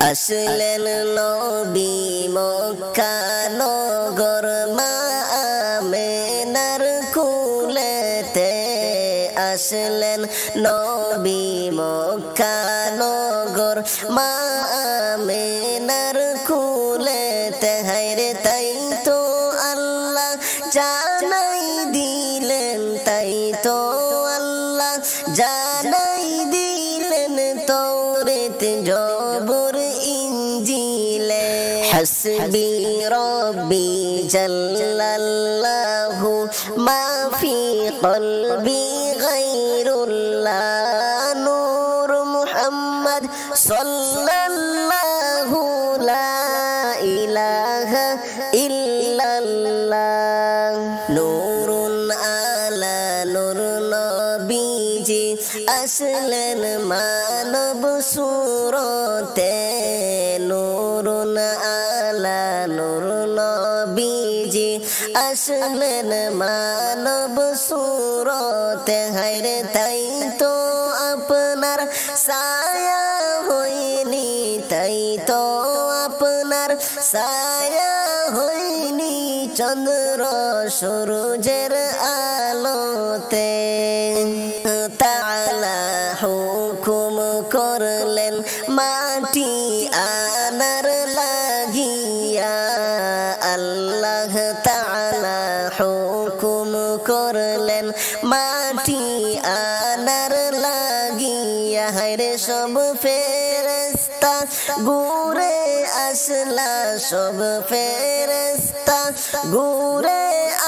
আসলেন নবী মক্কা নগর মা আমেনার কুলেতে আসলেন নবী মক্কা নগর মা আমেনার কুলেতে হায়রে তাই তো আল্লাহ জানাই দিলেন তাই তো আল্লাহ জানাই দিলেন তৌরাত জবুর ইনজিলে হাসবি রব্বি জাল্লাল্লাহু মা ফি কলবি গায়রুল্লাহ নূর মুহাম্মদ সাল্লাল্লাহু লা ইলাহা ইল্লাল্লাহ নূরুন আলা নূর নবীজি আসলেন মানব সুরতে নূরুন আলা নূর নবীজি আসলেন মানব সুরতে হায়রে তাই তো আপনার ছায়া হইনি তাই তো আপনার ছায়া হইনি চন্দ্র সূর্যের আলোতে তাআলা হুকুম করলেন মাটি আনার লাগিয়া আল্লাহ তাআলা হুকুম করলেন মাটি আনার লাগিয়া হায়রে সব ফেরেশতা ঘুরে আসলা সব ফেরেশতা ঘুরে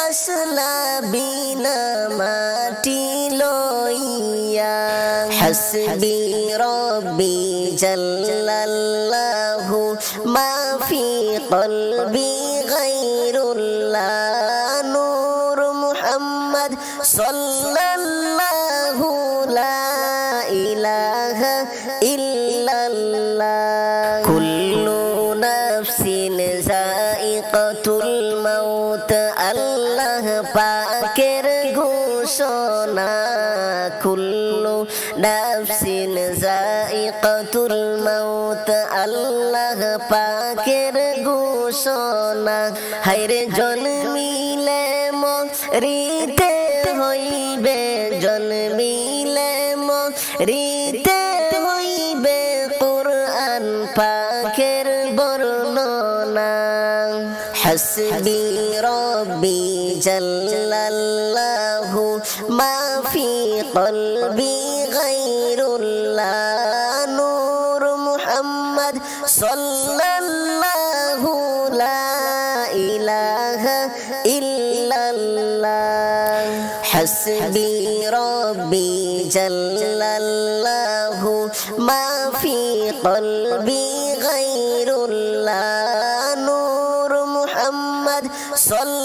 আসলা বিনা মাটি লইয়া হাসবি রব্বি জাল্লাল্লাহু মা ফি কলবি গায়রুল্লাহ নূর মুহাম্মদ সাল্লাল্লাহু লা ইলাহা ইল্লাল্লাহ কুল্লু নাফসিন যায়িকাতুল মাউত আল্লাহ পাকের ঘোষণা কুল্লু নাফসিন যায়িকাতুল মাউত আল্লাহ পাকের ঘোষণা হায়রে জন্মিলে মরিতে হইবে জন্মিলে মরিতে হইবে কুরআন পাকের বর্ণনা হাসবি রব্বি জাল্লাল্লাহু মা ফি কলবি গায়রুল্লাহ নূর মুহাম্মদ সাল্লাল্লাহু লা ইলাহা ইল্লাল্লাহ হাসবি রব্বি জাল্লাল্লাহু মা ফি কলবি গায়রুল্লাহ নূর মুহাম্মদ সাল্লাল্লাহু